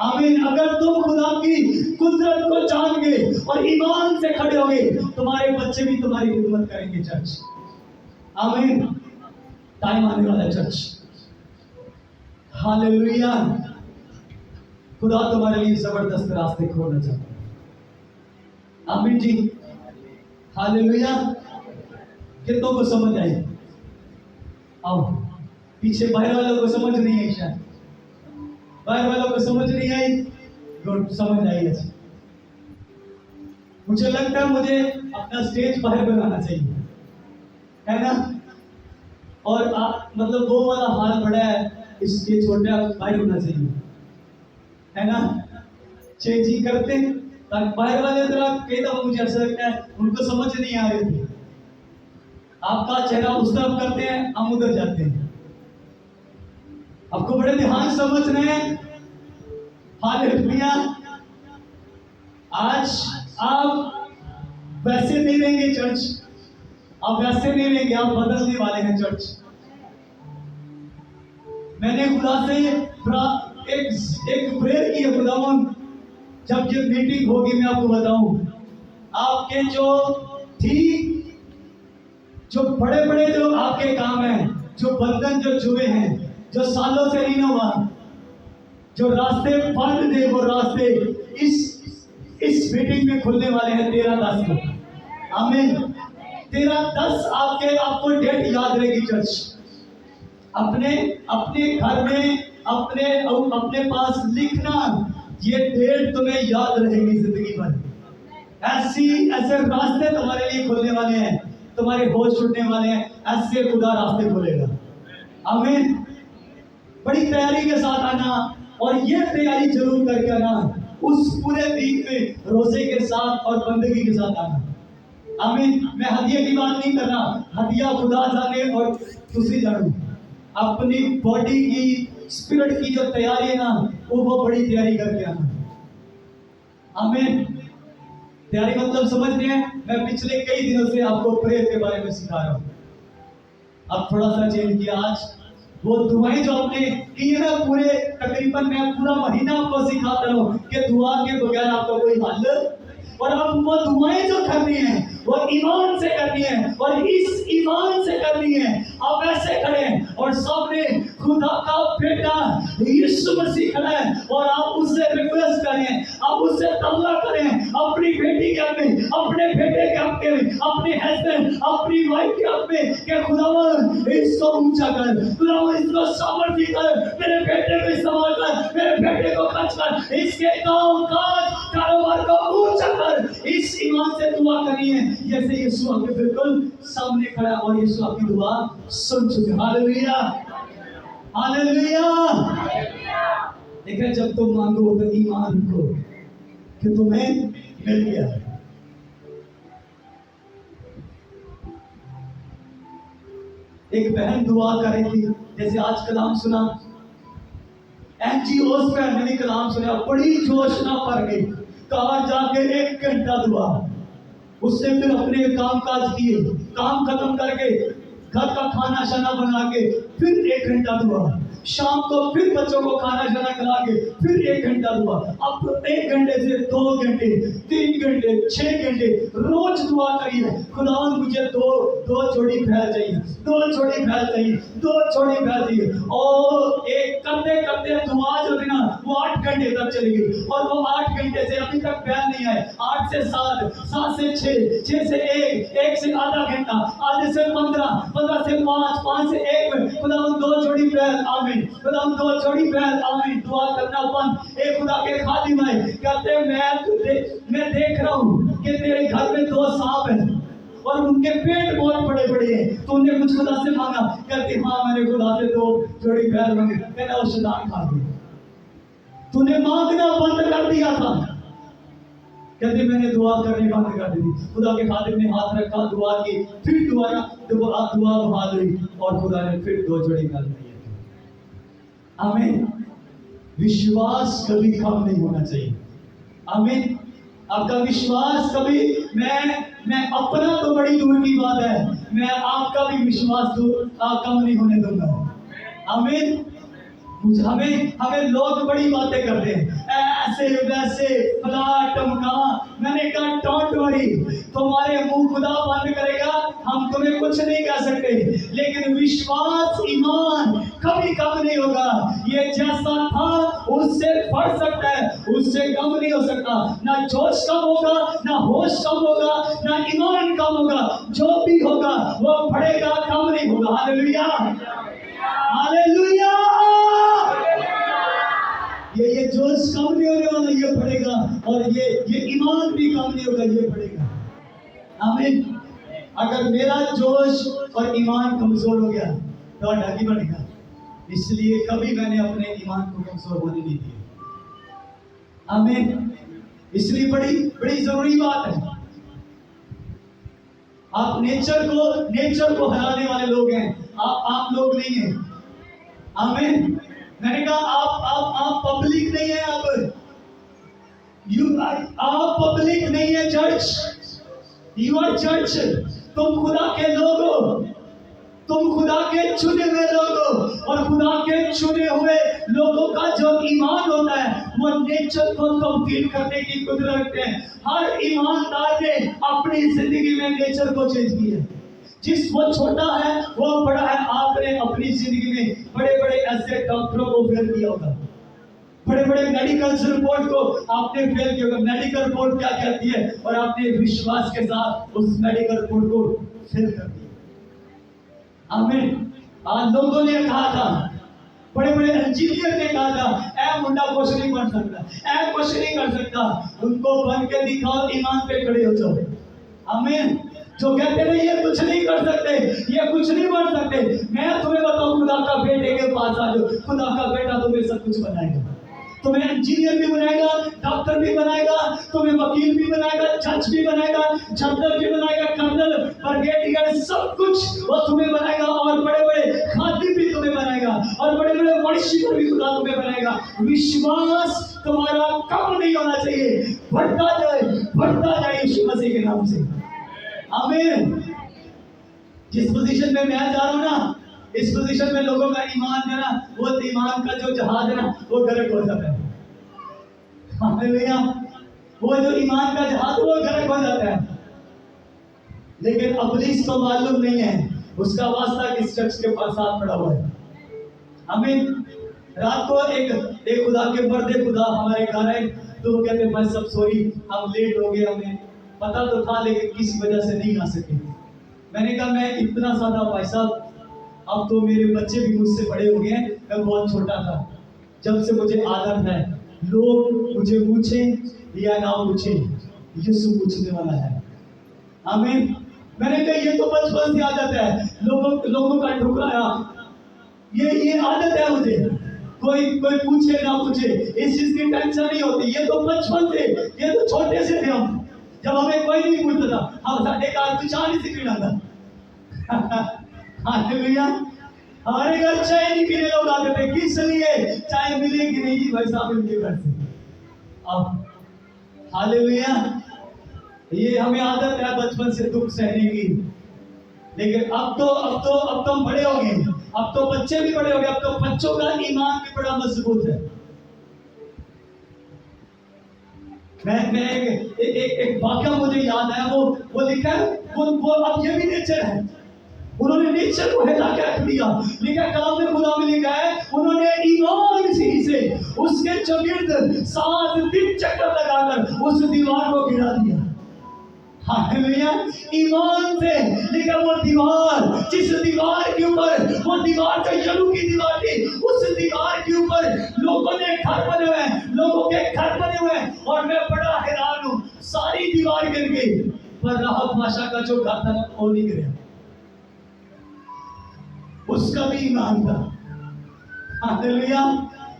आमीन। अगर तुम खुदा की कुदरत को जान गए और ईमान से खड़े होगे, तुम्हारे बच्चे भी तुम्हारी खिदमत करेंगे चर्च। आमीन। टाइम आने वाला है चर्च। हालेलुया। खुदा तुम्हारे लिए जबरदस्त रास्ते खोलना चाहता है। आमीन जी। हालेलुया। कितनों को समझ आई? आओ पीछे, बाहर वालों को समझ नहीं आई, शायद बाहर वालों को समझ नहीं आई, गुड, समझ आई। अच्छा, मुझे लगता है मुझे अपना स्टेज बाहर बनाना चाहिए, है ना? और मतलब वो वाला हाल बड़ा है, इसके छोटा बाहर होना चाहिए, है ना? चेंजी करते ताकि बाहर वाले तरह कई दफा मुझे ऐसा लगता है उनको समझ नहीं आ रही थी। आपका चेहरा उस तरफ करते हैं, हम उधर जाते हैं। आपको बड़े ध्यान समझ रहे हैं। हालेलुया। आज आप वैसे नहीं रहेंगे चर्च, आप वैसे नहीं रहेंगे, आप बदलने वाले हैं चर्च। मैंने खुदा से एक प्रेयर की है, खुदावन जब ये मीटिंग होगी मैं आपको बताऊं, आपके जो बड़े बड़े जो आपके काम हैं, जो बंधन जो छुए हैं, जो सालों से नहीं हुआ, जो रास्ते बंद थे, वो रास्ते इस मीटिंग में खुलने वाले हैं 13/10 को। आमीन। 13/10 आपको डेट याद रहेगी चर्च। अपने घर में अपने पास लिखना, ये डेट तुम्हें याद रहेगी जिंदगी भर। ऐसे रास्ते तुम्हारे लिए खुलने वाले हैं, तुम्हारे होश छूटने वाले हैं, ऐसे खुदा रास्ते खोलेगा। आमीन। बड़ी तैयारी के साथ आना, और ये तैयारी जरूर करके आना, उस पूरे वीक में रोजे के साथ और बंदगी के साथ आना। आमीन। मैं हदिया की बात नहीं कर रहा, हदिया खुदा जाने और दूसरी जानू। अपनी बॉडी की, स्पिरिट की जो तैयारी है ना, वो बड़ी तैयारी करके आना। आमीन। तैयारी मतलब समझते हैं। मैं पिछले कई दिनों से आपको प्रेयर के बारे में सिखा रहा हूँ, अब थोड़ा सा चेंज किया। आज वो दुआएं जो आपने की है ना, पूरे तकरीबन मैं पूरा महीना आपको सिखाता हूँ कि दुआ के बगैर आपका कोई हल, और अब वो दुआएं जो करनी है वो ईमान से करनी है, और इस ईमान से करनी है। आप ऐसे खड़े हैं और सामने खुदा का बेटा यीशु मसीह खड़ा है, और आप उससे रिक्वेस्ट करें, आप उससे तल्ला करें अपनी बेटी के हक में, अपने बेटे के हक में, अपने हस्बैंड, अपनी वाइफ के हक में, कि खुदावन इसको ऊंचा कर, खुदावन इसको सामर्थ्य कर, मेरे बेटे को इस्तेमाल कर, मेरे बेटे को खर्च कर, इसके काम काज कारोबार को ऊंचा कर। इस ईमान से दुआ करनी है, जैसे यीशु आपके बिल्कुल सामने खड़ा, और यीशु आपकी दुआ सुन चुके। Hallelujah, hallelujah. देखिए, जब तुम मांगो तो ईमान को कि तुम्हें मिल गया। एक बहन दुआ कर रही थी, जैसे आज कलाम सुना, NGOs पे मैंने कलाम सुना, बड़ी जोश ना पड़ गई, कार जाके 1 घंटा दुआ। उसने फिर अपने काम काज किए, काम खत्म करके घर का खाना शाना बना के फिर 1 घंटा दुआ। शाम को फिर बच्चों को खाना शाना खिला के फिर 1 घंटा दुआ। अब 1 घंटे से 2 घंटे, 3 घंटे, 6 घंटे रोज दुआ करिए। खुदावन मुझे दो जोड़ी बैल चाहिए, 2 जोड़ी बैल चाहिए, 2 जोड़ी बैल चाहिए। और एक करते करते दुआ जो है ना, वो 8 घंटे तक चली गई, और वो 8 घंटे से अभी तक बैल नहीं आए। 8 से 7, 7 से 6, 6 से 1, 1 से आधा घंटा, आधे से 15, 15 से 5, 5 से 1 में खुदावन 2 जोड़ी बैल। आमीन। खुदावन 2 जोड़ी बैल। आमीन। दुआ करना बंद। एक खुदा के खादिम है, कहते मैं देख रहा हूँ कि तेरे घर में 2 सांप हैं और उनके पेट बहुत बड़े बड़े हैं, तो उन्हें कुछ खुदा से मांगा। कहते हाँ, मैंने खुदा से 2 जोड़ी बैल मांगे। कहना वो शैतान खा गया, तूने मांगना बंद कर दिया था। कहते मैंने दुआ करनी बंद कर दी। खुदा के खादिम ने हाथ रखा, दुआ की, फिर दुआ बहाल हुई, और खुदा ने फिर 2 जोड़ी बैल दिए। आमीन। विश्वास कभी कम नहीं होना चाहिए। आमीन। आपका विश्वास कभी, मैं अपना तो बड़ी दूर की बात है, मैं आपका भी विश्वास कम नहीं होने दूंगा। आमीन। हमें लोग बड़ी बातें करते हैं, ऐसे वैसे फला टमका। मैंने कहा डोंट वरी, तुम्हारे मुंह खुदा बंद करेगा, हम तुम्हें कुछ नहीं कह सकते, लेकिन विश्वास ईमान कभी कम नहीं होगा। ये जैसा था उससे बढ़ सकता है, उससे कम नहीं हो सकता। ना जोश कम होगा, ना होश कम होगा, ना ईमान कम होगा। जो भी होगा वो बढ़ेगा, कम नहीं होगा। Hallelujah, hallelujah. ये जोश कम नहीं होने वाला, ये बढ़ेगा, और ये ईमान भी कम नहीं होगा, ये बढ़ेगा। आमीन। अगर मेरा जोश और ईमान कमजोर हो गया तो ढाकी बढ़ेगा, इसलिए कभी मैंने अपने ईमान को कमजोर होने नहीं दिया। आमीन। इसलिए बड़ी बड़ी जरूरी बात है। आप नेचर को हराने वाले लोग हैं, आप लोग नहीं हैं। आमीन। मैंने कहा आप पब्लिक नहीं है, आप पब्लिक नहीं है चर्च। यू आर चर्च, तुम खुदा के लोग हो, तुम खुदा के चुने हुए लोग हो। और खुदा के चुने हुए लोगों का जो ईमान होता है वो नेचर को तब्दील करने की कुदरत रखते हैं। हर ईमानदार ने अपनी जिंदगी में नेचर को चेंज किया है। जिस वो छोटा है वो बड़ा है, आपने अपनी जिंदगी में बड़े बड़े ऐसे डॉक्टरों को फेल किया होगा, बड़े बड़े मेडिकल रिपोर्ट को आपने फेल किया होगा। मेडिकल रिपोर्ट क्या कहती है और आपने विश्वास के साथ उस मेडिकल रिपोर्ट को फेल कर दिया। आमीन। आज लोगों ने कहा था, बड़े बड़े इंजीनियर ने कहा था ऐ मुंडा कुछ नहीं बन सकता, ऐ कुछ नहीं कर सकता। उनको बन के दिखाओ, ईमान पे खड़े हो जाओ। आमीन। जो कहते हैं ये कुछ नहीं कर सकते, ये कुछ नहीं बन सकते, मैं तुम्हें बताऊं खुदा का बेटे के पास आ जाओ, खुदा का बेटा तुम्हें सब कुछ बनाएगा। तुम्हें इंजीनियर भी बनाएगा, डॉक्टर भी बनाएगा, तुम्हें वकील भी बनाएगा, जज भी बनाएगा, जनरल भी बनाएगा, कर्नल, ब्रिगेडियर, सब कुछ वो तुम्हें बनाएगा। और बड़े बड़े खादी भी तुम्हें बनाएगा, और बड़े बड़े वर्षिपर भी खुदा तुम्हें बनाएगा। विश्वास तुम्हारा कम नहीं होना चाहिए, बढ़ता जाए यीशु मसीह के नाम से। आमीन। जिस पोजीशन में मैं जा रहा हूँ ना, इस पोजीशन में लोगों का ईमान है ना, वो ईमान का जो जहाज है ना वो गर्क हो जाता है। हालेलुया। वो जो ईमान का जहाज वो गर्क हो जाता है। लेकिन इब्लीस को मालूम नहीं है, उसका वास्ता किस शख्स के पास हाथ पड़ा हुआ है। आमीन। रात को एक खुदा के मर्दे खुदा हमारे घर आए, तो वो कहते भाई सब सॉरी, हम लेट हो गए, हमें पता तो था लेकिन किसी वजह से नहीं आ सके। मैंने कहा मैं इतना सादा भाई साहब, अब तो मेरे बच्चे भी मुझसे बड़े हो गए, मैं बहुत छोटा था जब से मुझे आदत है लोग मुझे पूछे या ना पूछे, यीशु पूछने वाला है। आमीन। मैंने कहा ये तो बचपन से आदत है, लोगों का ठुकराया, ये आदत है मुझे, कोई पूछे ना पूछे इस चीज की टेंशन नहीं होती। ये तो बचपन से, ये तो छोटे से थे हम, जब हमें कोई नहीं पूछता था, हम साढ़े कार कुछ नहीं सीखना था। हालेलुया। हमारे घर चाय नहीं पीने लोग आते थे, किस लिए? चाय मिलेगी नहीं जी भाई साहब इनके घर से। अब हालेलुया, ये हमें आदत है बचपन से दुख सहने की। लेकिन अब तो हम बड़े हो गए, अब तो बच्चे भी बड़े हो गए, अब तो बच्चों का ईमान भी बड़ा मजबूत है। मैं एक वाक्य मुझे याद है, वो लिखा है, वो अब ये भी नेचर है, उन्होंने नेचर को हिला के रख दिया। लिखा कलाम में खुदा में लिखा है, उन्होंने ईमान से उसके चगिर्द 7 दिन चक्कर लगाकर उस दीवार को गिरा दिया। हालेलुया। ईमान से लिखा वो दीवार, जिस दीवार के ऊपर, वो दीवार जो यरू की दीवार थी, उस दीवार के ऊपर लोगों ने घर बने हुए हैं, लोगों के घर बने हुए हैं। और मैं बड़ा हैरान हूं, सारी दीवार गिर गई पर राहत भाषा का जो घर था वो नहीं गिरा, उसका भी ईमान था। हालेलुया।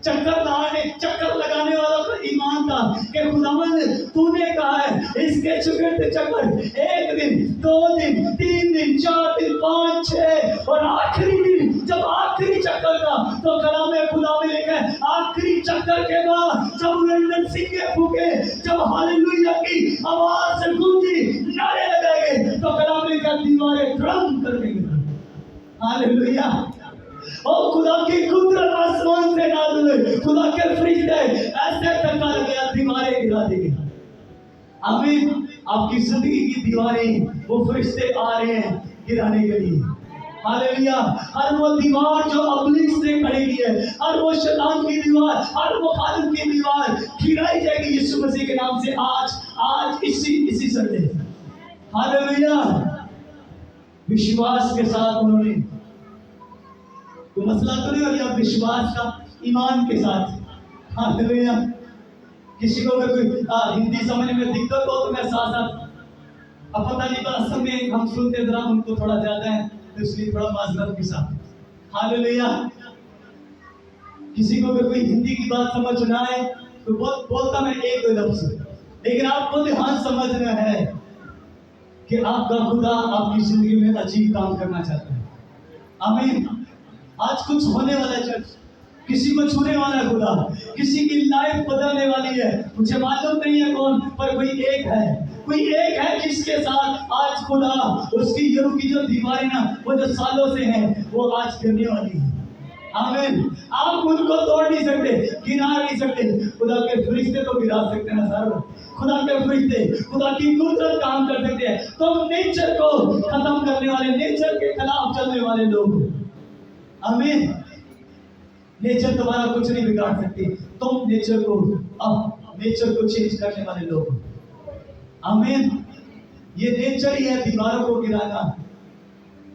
चक्कर लगाने वाला का ईमान था कि खुदावंद तूने कहा है इसके चुगड़ते चक्कर 1 दिन, 2 दिन, 3 दिन, 4 दिन, 5, 6 और आखिरी दिन, जब आखिरी चक्कर था तो कलाम में खुदा में लिखा है, आखिरी चक्कर के बाद जब लंदन सिंगे फूके, जब हालेलुया की आवाज से गूंजी, नारे लगाए गए, तो कलाम में लिखा दीवारें धड़म करने लगी। हालेलुया। और खुदा की कुदरत आसमान से नाज़िल हुई, खुदा के फरिश्ते ऐसे धक्का लगाया, दीवारें गिरा दी। आमीन। आपकी जिंदगी की दीवारें वो फरिश्ते आ रहे हैं गिराने के लिए। हालेलुया। हर वो दीवार जो इब्लीस ने खड़ी की है, हर वो शैतान की दीवार, हर वो खालिद की दीवार गिराई जाएगी यीशु मसीह के नाम से। आज इसी संडे। हालेलुया। विश्वास के साथ उन्होंने, तो मसला तो नहीं हो गया विश्वास का, ईमान के साथ। हालेलुया। किसी को अगर कोई हिंदी समझने में दिक्कत हो तो मैं साथ अब पता नहीं, असल में हम सुनते जरा उनको थोड़ा ज्यादा है तो इसलिए थोड़ा माजरत के साथ। हालेलुया। किसी को अगर कोई हिंदी की बात समझ ना आए तो बोलता मैं 1-2 लफ्ज, लेकिन आपको ध्यान समझना है कि आपका खुदा आपकी जिंदगी में अजीब काम करना चाहता है। आमीन। आज कुछ होने वाला है चर्च, किसी को छूने वाला है खुदा, किसी की लाइफ बदलने वाली है। मुझे मालूम नहीं है कौन, पर कोई एक है जिसके साथ आज खुदा उसकी यरू की जो दीवारें ना वो जो सालों से हैं वो आज गिरने वाली है। आमीन। आप उनको तोड़ नहीं सकते, गिरा नहीं सकते। खुदा के फरिश्ते तो गिरा सकते हैं सर, खुदा के फरिश्ते, खुदा की कुदरत काम कर सकते हैं। तो नेचर को खत्म करने वाले, नेचर के खिलाफ चलने वाले लोग, आमीन। नेचर तुम्हारा कुछ नहीं बिगाड़ सकती, तुम नेचर को, अब नेचर को चेंज करने वाले लोग, आमीन। ये नेचर ही है दीवारों को गिराना,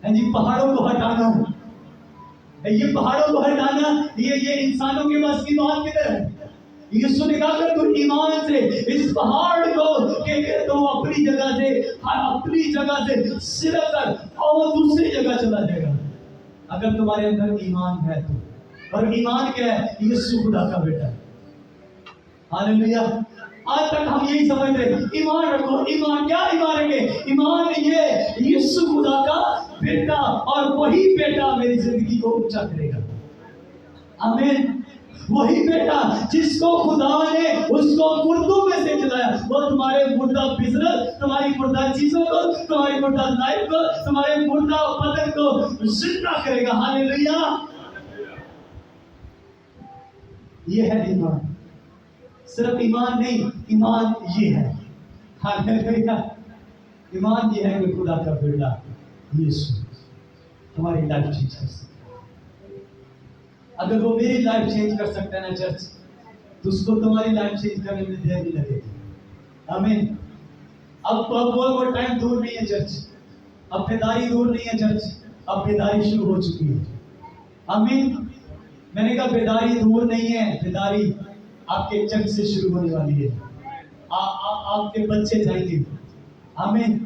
है जी, पहाड़ों को हटाना। ये पहाड़ों को हटाना, ये इंसानों के पास की बात किधर है? यीशु ने कहा अगर तू ईमान से इस पहाड़ को के तो अपनी जगह से सिरा कर और वो दूसरी जगह चला जाएगा। अगर तुम्हारे अंदर ईमान है तो, और ईमान क्या है? यीशु खुदा का बेटा है। हालेलुया। आज तक हम यही समझ रहे, ईमान रखो। ईमान क्या? ईमान रखे, ईमान ये यीशु खुदा का बेटा, और वही बेटा मेरी जिंदगी को ऊंचा करेगा। आमीन। वही बेटा जिसको खुदा ने उसको मुर्दों में से जलाया, वो तुम्हारे मुर्दा बिजनेस, तुम्हारी मुर्दा चीजों को, तुम्हारी मुर्दा लाइफ को, तुम्हारे मुर्दा बदन को जिंदा करेगा। हालेलुया। ये है ईमान। सिर्फ ईमान नहीं, ईमान ये है, हालेलुया। ईमान ये है कि खुदा का बेटा यीशु हमारी लाइफ चेंज कर सकता है। अगर वो मेरी लाइफ चेंज कर सकता है ना चर्च, तो उसको तुम्हारी लाइफ चेंज करने में देर नहीं लगेगी। आमीन। अब वो टाइम दूर नहीं है चर्च, अब बेदारी दूर नहीं है चर्च, अब बेदारी शुरू हो चुकी है। आमीन। मैंने कहा बेदारी दूर नहीं है, बेदारी आपके चर्च से शुरू होने वाली है। आपके बच्चे जाएंगे, आमीन।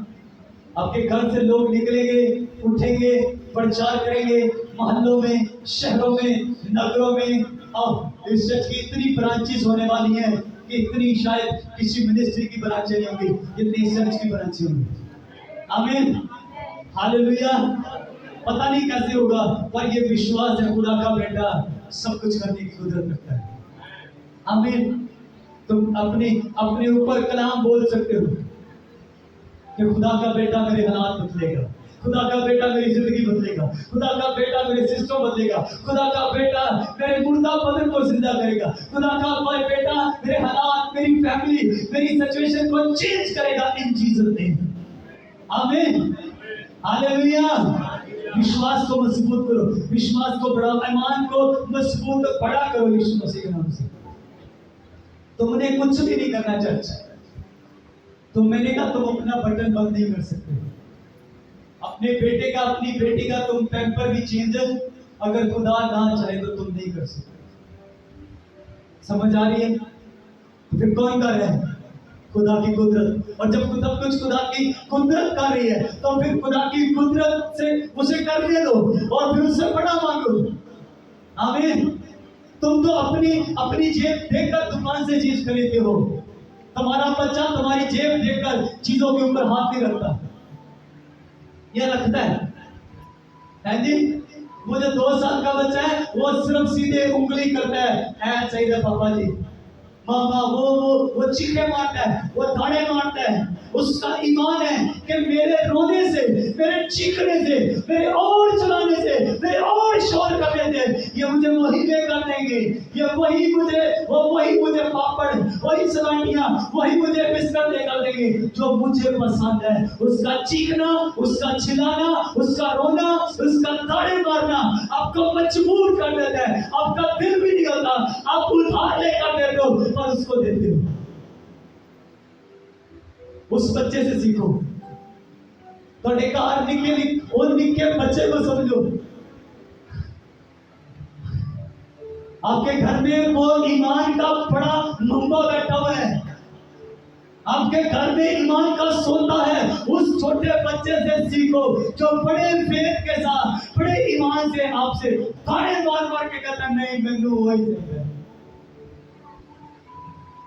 आपके घर से लोग निकलेंगे, उठेंगे, प्रचार करेंगे, मोहल्लों में, शहरों में, नगरों में। अब इस चर्च की इतनी ब्रांचेस होने वाली हैं कि इतनी शायद किसी मिनिस्ट्री की ब्रांचें नहीं होंगी जितनी इस चर्च की ब्रांचें होंगी। आमीन। हालेलुया। पता नहीं कैसे होगा, पर ये विश्वास है खुदा का बेटा सब कुछ करने की कुदरत रखता है। आमीन। तुम अपने ऊपर कलाम बोल सकते हो कि खुदा का बेटा मेरे हालात बदलेगा, खुदा का बेटा मेरी जिंदगी बदलेगा, खुदा का बेटा मेरे सिस्टम बदलेगा, खुदा का बेटा मेरे मुर्दा बदन को जिंदा करेगा, खुदा का बेटा मेरे हालात, मेरी फैमिली, मेरी सिचुएशन को चेंज करेगा इन जीसस नेम। आमीन। हालेलुया। विश्वास को मजबूत करो, विश्वास को बढ़ाओ, ईमान को मजबूत बड़ा करो यीशु मसीह के नाम से। तुमने कुछ भी नहीं करना चर्च। तो मैंने कहा तुम अपना बटन बंद नहीं कर सकते। अपने बेटे का, अपनी बेटी का तुम पैम्पर भी चेंज अगर खुदा ना चाहे तो तुम नहीं कर सकते। समझ आ रही है? तो फिर कौन कर रहा है? खुदा की कुदरत। और जब सब कुछ खुदा की कुदरत कर रही है तो फिर खुदा की कुदरत से उसे करने दो और फिर उससे बड़ा मांगो। आमीन। तुम तो अपनी जेब देखकर दुकान से चीज खरीदते हो। तुम्हारा बच्चा तुम्हारी जेब देखकर चीजों के ऊपर हाथ नहीं रखता, ये रखता है जी। वो जो 2 साल का बच्चा है वो सिर्फ सीधे उंगली करता है चाहिए पापा जी, मामा। वो चीखे मारता है, वो धाड़े मारता है। उसका ईमान है कि मेरे रोने से, मेरे चीखने से, मेरे और चलाने से, मेरे और शोर करने से ये मुझे मोहिते कर देंगे। ये वही मुझे पापड़, वही सलाइयां, वही मुझे बिस्कुट लेकर देंगे जो मुझे पसंद है। उसका चीखना, उसका चिल्लाना, उसका रोना, उसका धाड़े मारना आपको मजबूर कर देता है। आपका दिल भी नहीं होता, आप उधार लेकर देते हो और उसको देते हो। उस बच्चे से सीखो। तो निक्के बच्चे को समझो। आपके घर में वो ईमान का बड़ा मुंबा बैठा हुआ है, आपके घर में ईमान का सोता है। उस छोटे बच्चे से सीखो जो बड़े फेथ के साथ, बड़े ईमान से आपसे ताड़े मार मार के कहता नहीं मैनू वही चाहिए।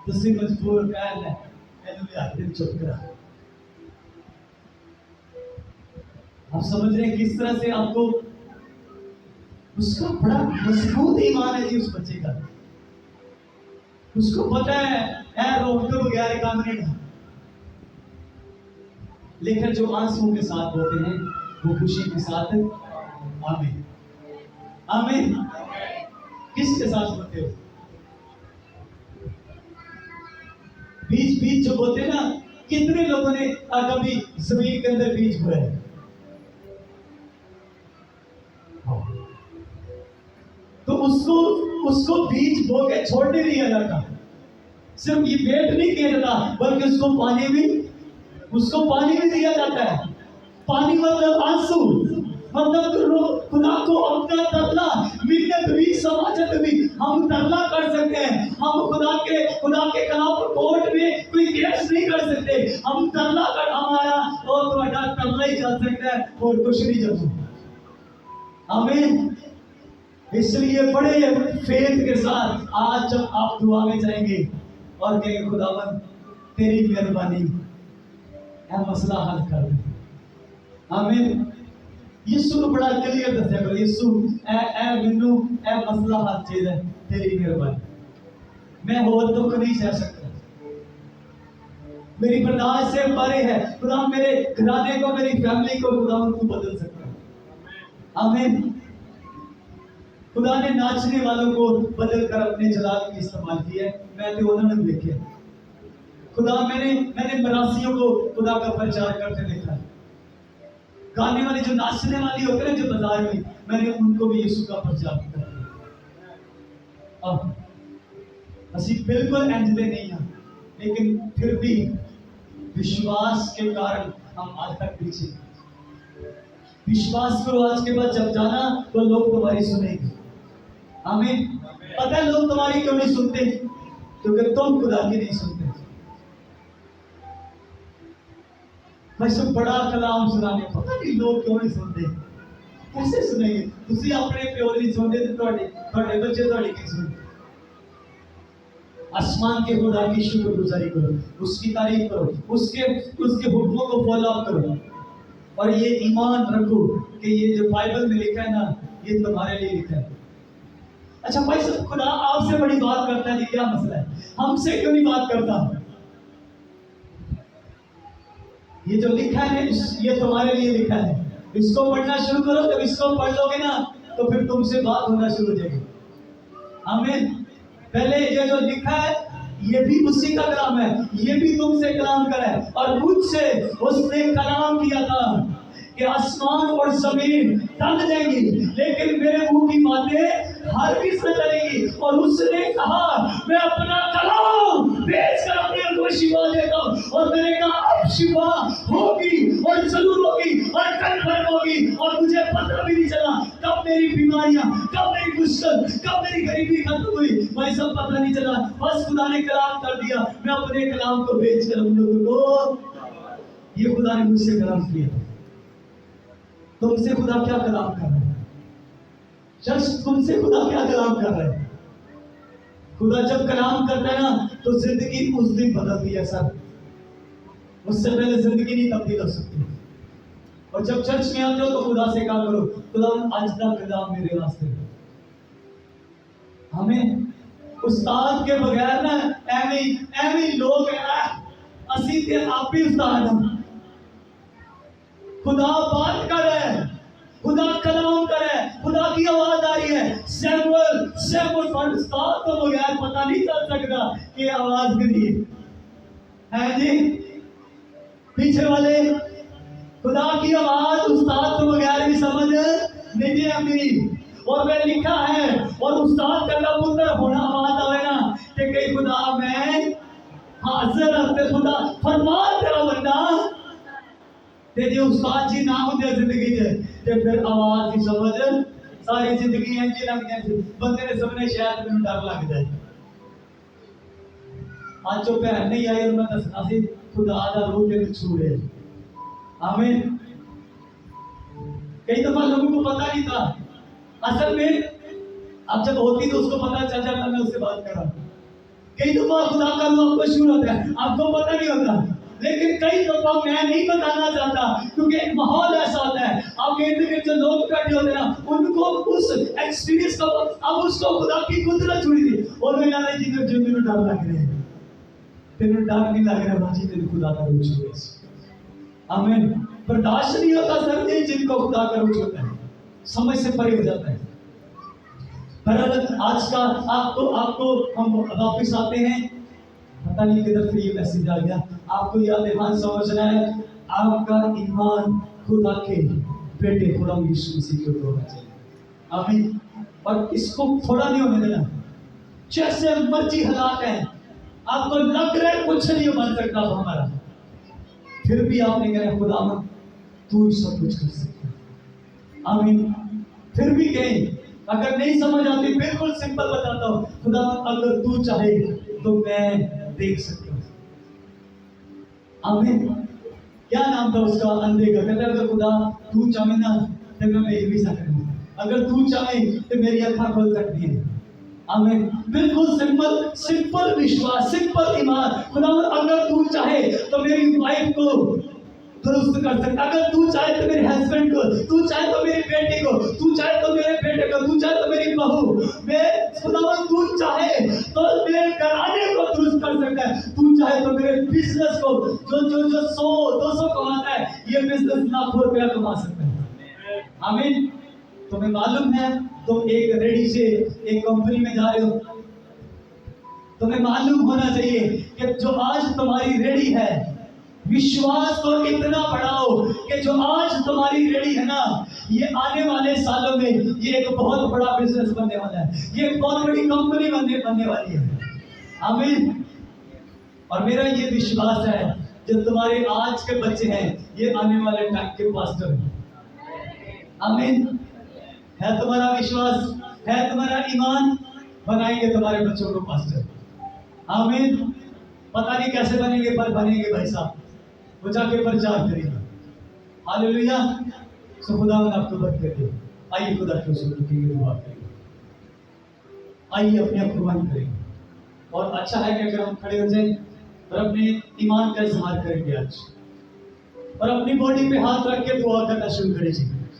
तुसी मजबूर कर ले, दिल चुप करा। आप समझ रहे हैं किस तरह से आपको उसका बड़ा मजबूत ईमान है जी उस बच्चे का। उसको पता है रोक तो बगैर काम नहीं था। लेकिन जो आंसुओं के साथ होते हैं वो खुशी के साथ, आमीन आमीन, किसके साथ होते हो? बीज बीज जो होते हैं ना, कितने लोगों ने कभी जमीन के अंदर बीज बोया है? तो उसको उसको बीज बो के छोड़ नहीं दिया जाता, सिर्फ ये वेट नहीं किया जाता, बल्कि उसको पानी भी दिया जाता है। पानी मतलब आंसू, मतलब खुदा को अपना तरला मिन्नत भी समाजत भी हम तरला कर सकते हैं। हम खुदा के खिलाफ कोर्ट में कोई केस नहीं कर सकते। हम तरला कर हमारा और तुम्हारा तरला ही चल सकता है और कुछ नहीं चल सकता। आमीन। इसलिए बड़े फेथ के साथ आज जब आप दुआ में जाएंगे और कहेंगे खुदावन तेरी मेहरबानी है मसला हल कर दे। आमीन। यीशु को बड़ा क्लियर दस्या करो, यीशु ए मैनू ए मसला हल चाहिए तेरी मेहरबानी, मैं और दुख नहीं सह सकता, मेरी बर्दाश्त से परे है। खुदा मेरे घराने को, मेरी फैमिली को खुदा उनको बदल सकता है। आमीन। खुदा ने नाचने वालों को बदल कर अपने जलाल की इस्तेमाल किया है। मैं तो उन्होंने देखे खुदा, मैंने मरासियों को खुदा का प्रचार करते देखा है। गाने वाले जो नाचने वाली होते हैं जो बाजार में, मैंने उनको भी यीशु का प्रचार किया। अब असी बिल्कुल एंजदे नहीं हैं, लेकिन फिर भी विश्वास के कारण हम आज तक पीछे। विश्वास करो, आज के बाद जब जाना तो लोग तुम्हारी सुनेंगे। आमीन। पता है लोग तुम्हारी क्यों नहीं सुनते? क्योंकि तुम खुदा की नहीं सुनते। मैं सब बड़ा कलाम सुनाने, पता नहीं लोग क्यों नहीं सुनते, कैसे सुनेंगे? तुसी अपने प्यो नहीं सुनते तो थोड़े बच्चे थोड़ी की सुनते। आसमान के खुदा की शुक्रगुजारी करो, उसकी तारीफ करो, उसके हुक्मों को फॉलो अप करो और ये ईमान रखो कि ये जो बाइबल में लिखा है ना, ये तुम्हारे लिए लिखा है। अच्छा भाई सब, खुदा आपसे बड़ी बात करता है, क्या मसला है? हमसे क्यों नहीं बात करता? ये जो लिखा है ये तुम्हारे लिए लिखा है। इसको पढ़ना शुरू करो, जब इसको पढ़ लोगे ना तो फिर तुमसे बात होना शुरू हो जाएगी। आमीन। पहले ये जो लिखा है ये भी उसी का कलाम है, ये भी तुमसे कलाम कर है। और मुझसे उसने कलाम किया था कि आसमान और जमीन टल जाएंगी, लेकिन मेरे मुंह की बातें हरगिज़ न टलेंगी। और उसने कहा मैं अपना कलाम भेजकर अपने को शिफा देता हूँ, और मैंने कहा अब शिफा होगी और जरूर होगी और कन्फर्म होगी। और मुझे पता भी नहीं चला कब मेरी बीमारियां, कब मेरी मुश्किल, कब मेरी गरीबी खत्म हुई, भाई सब पता नहीं चला। बस खुदा ने कलाम कर दिया, मैं अपने कलाम को भेजकर उन लोगों को, ये खुदा ने मुझसे कलाम किया। तुमसे खुदा क्या कलाम कर रहा है? चर्च, तुमसे खुदा क्या कलाम कर रहा है? खुदा जब कलाम करता है ना तो जिंदगी उस दिन बदलती है सर, उससे पहले जिंदगी नहीं तब्दील हो सकती। और जब चर्च में आते हो तो खुदा से कहा करो, खुदा आज का कलाम मेरे वास्ते। हमें उस्ताद के बगैर ना एवं लोग असी ते आप ही उस्ताद हैं। खुदा बात कर रहा है, खुदा कलाम कर रहा है, खुदा की आवाज आ रही है। सैमुअल पर उस्ताद को बगैर पता नहीं चल सकता कि आवाज किसकी है जी। पीछे वाले खुदा की आवाज उस्ताद को बगैर भी समझ नहीं आती। और वह लिखा है, और उस्ताद का पुत्र होना आवाज आवे ना कि कई खुदा मैं हाजिर रहते, खुदा फरमा तेरा बंदा ते जो उस्ताद जी ना होते जिंदगी ते फिर आवाज की समझ सारी जिंदगी इंज लग जाती। बंदे ने सबने शायद मैनू डर लग जाए। आज जो भैन नहीं आई और मैं दसना सी खुदा दा रूह तेरे छू रहे। आमीन। कई दफा लोगों को पता नहीं था, असल में अब जब होती तो उसको पता चल जाता, मैं उससे बात कर रहा हूं। कई दफा खुदा का रूह आपको शुरू होता है, आपको पता नहीं होता, लेकिन लेकिन कई दफा मैं नहीं बताना चाहता, क्योंकि माहौल ऐसा होता है, आपके इर्द गिर्द जो लोग बैठे होते हैं ना, उनको उस एक्सपीरियंस को, अब उसको खुदा की कुदरत छुड़ी थी और मैं नाले जी जो मेरे डर लग रहे हैं, तेरे डर नहीं लग रहा बाजी, तेरे खुदा का रूप छुए। आमीन। बर्दाश्त नहीं होता सर्दी जिनको खुदा का रूप होता है, समझ से परे हो जाता है। पर आज का आपको हम वापिस आते हैं, पता नहीं किधर से ये मैसेज आ गया, आपको याद ध्यान समझना है, आपका ईमान खुदा के बेटे खुदा यीशु मसीह के ऊपर होना चाहिए। आमीन। और इसको थोड़ा नहीं होने देना, जैसे मर्जी हालात है, आपको लग रहा है कुछ नहीं बन सकता हमारा, फिर भी आपने कहा खुदा तू ही सब कुछ कर सकता। आमीन। फिर भी कहें, अगर नहीं समझ आती, बिल्कुल सिंपल बताता हूं, खुदा अगर तू चाहे तो मैं देख सकता हूं। आमीन। क्या नाम था उसका अंधे का, कहता अगर खुदा तू चाहे ना तो मैं देख भी सकता हूं, अगर तू चाहे तो मेरी आंखें खोल सकती है। आमीन। बिल्कुल सिंपल विश्वास, सिंपल ईमान। खुदा अगर तू चाहे तो मेरी वाइफ को दुरुस्त कर सकता, अगर तू चाहे तो मेरे हस्बैंड को, तू चाहे तो मेरी बेटी को, तू चाहे तो मेरे बेटे को, तू चाहे तो मेरी बहू, मैं खुदा तू चाहे तो मेरे घराने को दुरुस्त कर सकता है, तू चाहे तो मेरे बिजनेस को जो 100-200 कमाता है, ये बिजनेस लाखों रुपया कमा सकता है। आमीन। तुम्हें मालूम है, तुम एक रेडी से एक कंपनी में जा रहे हो, तुम्हें मालूम होना चाहिए कि जो आज तुम्हारी रेडी है, विश्वास को इतना बढ़ाओ कि जो आज तुम्हारी रेडी है ना, ये आने वाले सालों में ये एक बहुत बड़ा बिजनेस बनने वाला है, ये एक बहुत बड़ी कंपनी बनने वाली है। आमीन। और मेरा ये विश्वास है, जो तुम्हारे आज के बच्चे हैं, ये आने वाले टाइम के पास्टर हैं। आमीन। है तुम्हारा विश्वास, है तुम्हारा ईमान, बनाएंगे तुम्हारे बच्चों को पास्टर। आमीन। पता नहीं कैसे बनेंगे, पर बनेंगे भाई साहब, वो जाके प्रचार करेगा। हालेलुया। सो खुदा ने आपको बरकत दे। आइए खुदा के शुक्र की दुआ करेंगे, आइए अपने आप को बंद करेंगे, और अच्छा है कि अगर हम खड़े हो जाए और अपने ईमान का इजहार करेंगे आज, और अपनी बॉडी पे हाथ रख के दुआ करना शुरू करें।